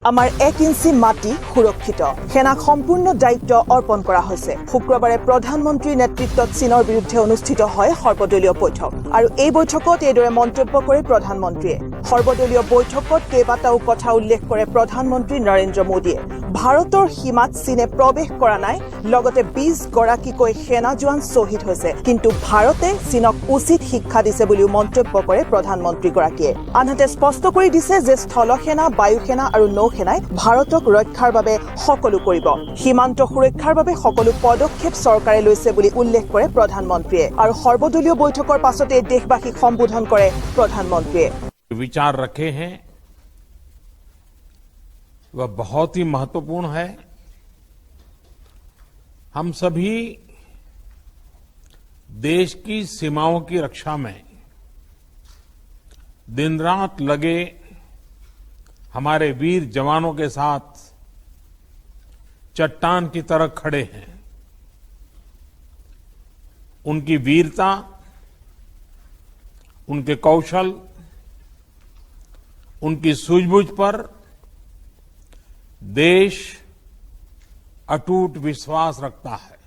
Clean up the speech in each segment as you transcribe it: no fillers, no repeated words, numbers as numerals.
আমাৰ 1 ইঞ্চি মাটি সুৰক্ষিত সেনাক সম্পূৰ্ণ দায়িত্ব অৰ্পণ কৰা হৈছে। শুক্ৰবাৰে প্ৰধানমন্ত্ৰীৰ নেতৃত্বত চীনৰ বিৰুদ্ধে অনুষ্ঠিত হয় সৰ্বদলীয় বৈঠক আৰু এই বৈঠকত এইদৰে মন্তব্য কৰে প্ৰধানমন্ত্ৰীয়ে। সৰ্বদলীয় বৈঠকত কেইবাটাও কথা উল্লেখ কৰে প্ৰধানমন্ত্ৰী নৰেন্দ্ৰ মোদীয়ে। ভাৰতৰ সীমাত চীনে প্ৰৱেশ কৰা নাই, লগতে 20 গৰাকীকৈ সেনা জোৱান শ্বহীদ হৈছে, কিন্তু ভাৰতে চীনক উচিত শিক্ষা দিছে বুলিও মন্তব্য কৰে প্ৰধানমন্ত্ৰীগৰাকীয়ে। আনহাতে স্পষ্ট কৰি দিছে যে স্থলসেনা, বায়ুসেনা আৰু সেনাই ভাৰতক ৰক্ষাৰ বাবে সকলো কৰিব। সীমান্ত সুৰক্ষাৰ বাবে সকলো পদক্ষেপ চৰকাৰে লৈছে বুলি উল্লেখ কৰে প্ৰধানমন্ত্ৰীয়ে আৰু সৰ্বদলীয় বৈঠকৰ পাছতে দেশবাসীক সম্বোধন কৰে প্ৰধানমন্ত্ৰীয়ে। विचार रखे हैं वह बहुत ही महत्वपूर्ण है। हम सभी देश की सीमाओं की रक्षा में दिन रात लगे हमारे वीर जवानों के साथ चट्टान की तरह खड़े हैं। उनकी वीरता, उनके कौशल, उनकी सूझबूझ पर देश अटूट विश्वास रखता है।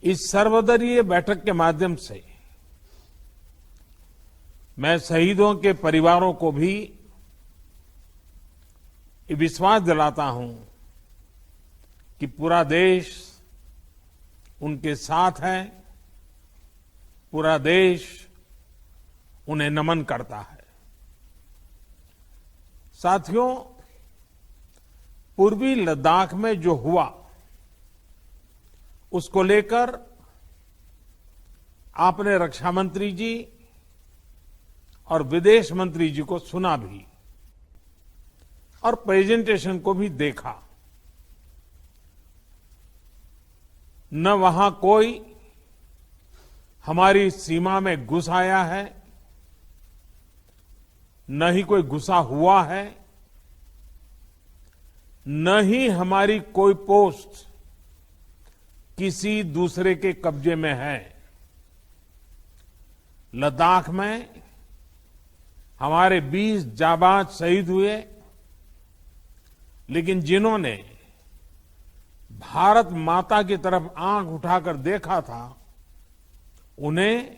इस सर्वदलीय बैठक के माध्यम से मैं शहीदों के परिवारों को भी विश्वास दिलाता हूं कि पूरा देश उनके साथ है, पूरा देश उन्हें नमन करता है। साथियों, पूर्वी लद्दाख में जो हुआ उसको लेकर आपने रक्षा मंत्री जी और विदेश मंत्री जी को सुना भी और प्रेजेंटेशन को भी देखा। न वहां कोई हमारी सीमा में घुस आया है, न ही कोई घुसा हुआ है, न ही हमारी कोई पोस्ट किसी दूसरे के कब्जे में है। लद्दाख में हमारे 20 जाबाज शहीद हुए, लेकिन जिन्होंने भारत माता की तरफ आंख उठाकर देखा था, उन्हें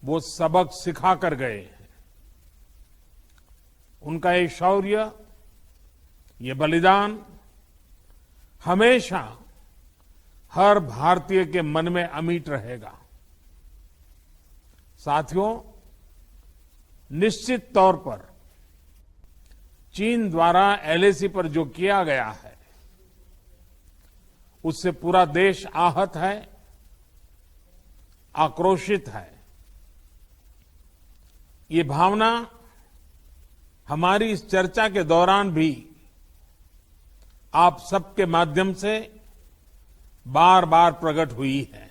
वो सबक सिखा कर गए हैं। उनका ये शौर्य, ये बलिदान हमेशा हर भारतीय के मन में अमिट रहेगा। साथियों, निश्चित तौर पर चीन द्वारा एलएसी पर जो किया गया है उससे पूरा देश आहत है, आक्रोशित है। ये भावना हमारी इस चर्चा के दौरान भी आप सबके माध्यम से बार बार प्रकट हुई है।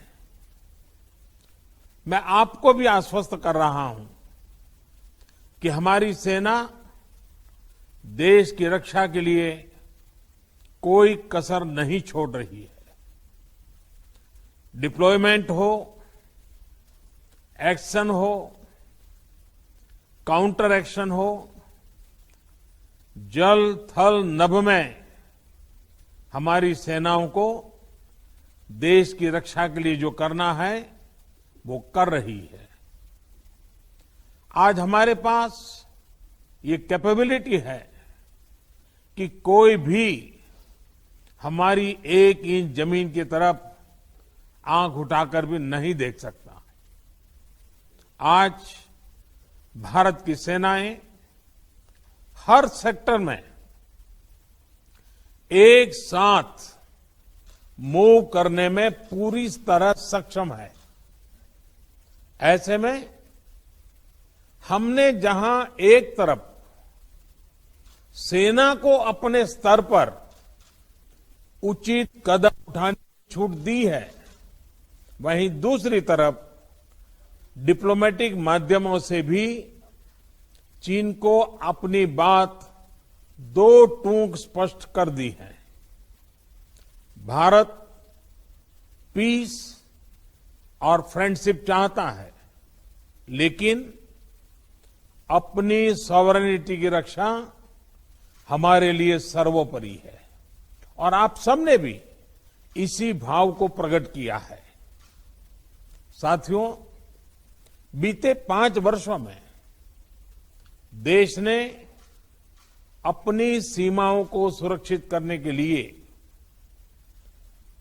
मैं आपको भी आश्वस्त कर रहा हूं कि हमारी सेना देश की रक्षा के लिए कोई कसर नहीं छोड़ रही है। डिप्लॉयमेंट हो, एक्शन हो, काउंटर एक्शन हो, जल थल नभ में हमारी सेनाओं को देश की रक्षा के लिए जो करना है वो कर रही है। आज हमारे पास ये कैपेबिलिटी है कि कोई भी हमारी 1 इंच जमीन की तरफ आंख उठाकर भी नहीं देख सकता। आज भारत की सेनाएं हर सेक्टर में एक साथ मूव करने में पूरी तरह सक्षम है। ऐसे में हमने जहां एक तरफ सेना को अपने स्तर पर उचित कदम उठाने की छूट दी है, वहीं दूसरी तरफ डिप्लोमेटिक माध्यमों से भी चीन को अपनी बात दो टूक स्पष्ट कर दी है। भारत पीस और फ्रेंडशिप चाहता है, लेकिन अपनी सॉवरेनिटी की रक्षा हमारे लिए सर्वोपरि है और आप सबने भी इसी भाव को प्रकट किया है। साथियों, बीते 5 वर्षों में देश ने अपनी सीमाओं को सुरक्षित करने के लिए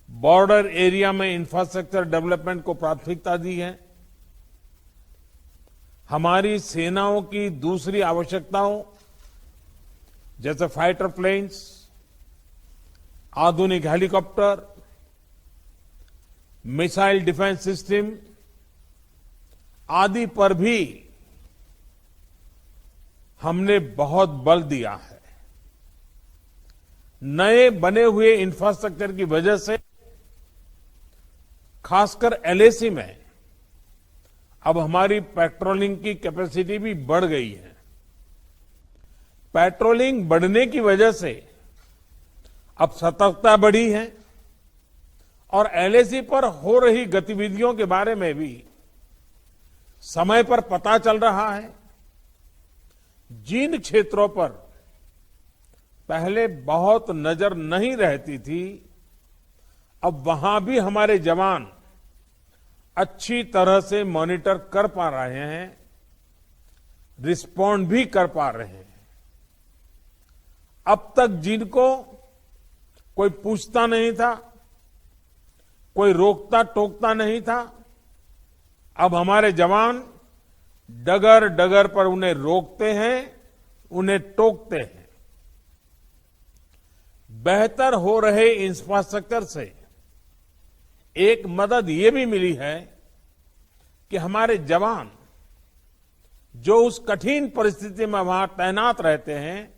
बॉर्डर एरिया में इंफ्रास्ट्रक्चर डेवलपमेंट को प्राथमिकता दी है। हमारी सेनाओं की दूसरी आवश्यकताओं जैसे फाइटर प्लेन्स, आधुनिक हेलीकॉप्टर, मिसाइल डिफेंस सिस्टम आदि पर भी हमने बहुत बल दिया है। नए बने हुए इंफ्रास्ट्रक्चर की वजह से खासकर एलएसी में अब हमारी पेट्रोलिंग की कैपेसिटी भी बढ़ गई है। पेट्रोलिंग बढ़ने की वजह से अब सतर्कता बढ़ी है और एलएसी पर हो रही गतिविधियों के बारे में भी समय पर पता चल रहा है। जिन क्षेत्रों पर पहले बहुत नजर नहीं रहती थी, अब वहां भी हमारे जवान अच्छी तरह से मॉनिटर कर पा रहे हैं, रिस्पॉन्ड भी कर पा रहे हैं। अब तक जिनको कोई पूछता नहीं था, कोई रोकता टोकता नहीं था, अब हमारे जवान डगर डगर पर उन्हें रोकते हैं, उन्हें टोकते हैं। बेहतर हो रहे इंफ्रास्ट्रक्चर से एक मदद ये भी मिली है कि हमारे जवान जो उस कठिन परिस्थिति में वहां तैनात रहते हैं,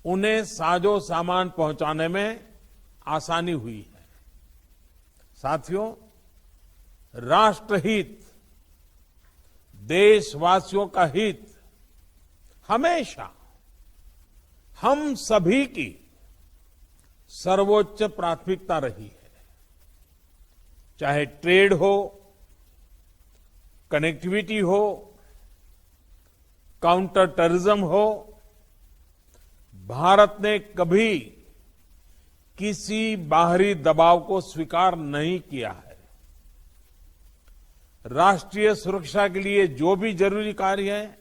उन्हें साजो सामान पहुंचाने में आसानी हुई है। साथियों, राष्ट्रहित, देशवासियों का हित हमेशा हम सभी की सर्वोच्च प्राथमिकता रही है। चाहे ट्रेड हो, कनेक्टिविटी हो, काउंटर टेररिज्म हो, भारत ने कभी किसी बाहरी दबाव को स्वीकार नहीं किया है। राष्ट्रीय सुरक्षा के लिए जो भी जरूरी कार्य है,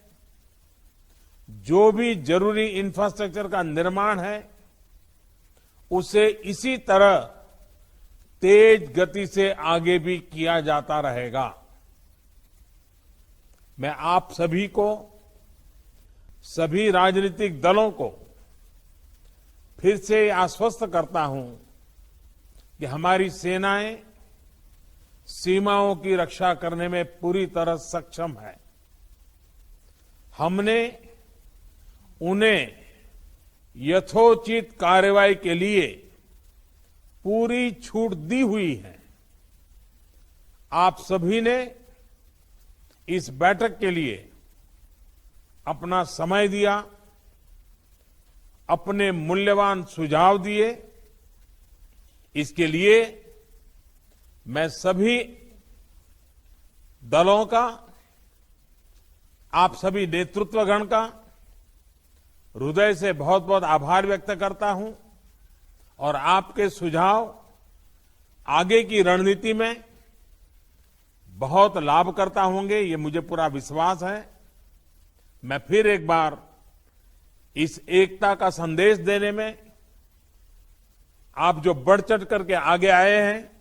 जो भी जरूरी इंफ्रास्ट्रक्चर का निर्माण है, उसे इसी तरह तेज गति से आगे भी किया जाता रहेगा। मैं आप सभी को, सभी राजनीतिक दलों को फिर से आश्वस्त करता हूं कि हमारी सेनाएं सीमाओं की रक्षा करने में पूरी तरह सक्षम है। हमने उन्हें यथोचित कार्रवाई के लिए पूरी छूट दी हुई है। आप सभी ने इस बैठक के लिए अपना समय दिया, अपने मूल्यवान सुझाव दिए। इसके लिए मैं सभी दलों का, आप सभी नेतृत्वगण का हृदय से बहुत बहुत आभार व्यक्त करता हूं और आपके सुझाव आगे की रणनीति में बहुत लाभ करता होंगे, ये मुझे पूरा विश्वास है। मैं फिर एक बार इस एकता का संदेश देने में आप जो बढ़ चढ़ करके आगे आए हैं,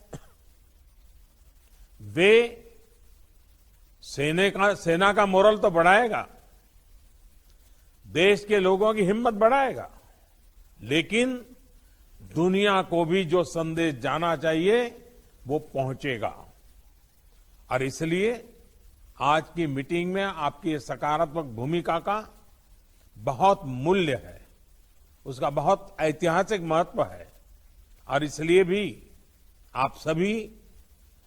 वे सेना का मोरल तो बढ़ाएगा, देश के लोगों की हिम्मत बढ़ाएगा, लेकिन दुनिया को भी जो संदेश जाना चाहिए वो पहुंचेगा। और इसलिए आज की मीटिंग में आपकी सकारात्मक भूमिका का बहुत मूल्य है, उसका बहुत ऐतिहासिक महत्व है और इसलिए भी आप सभी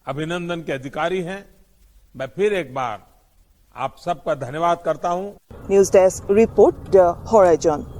अभिनंदन के अधिकारी हैं। मैं फिर एक बार आप सबका धन्यवाद करता हूं। News desk report, the horizon.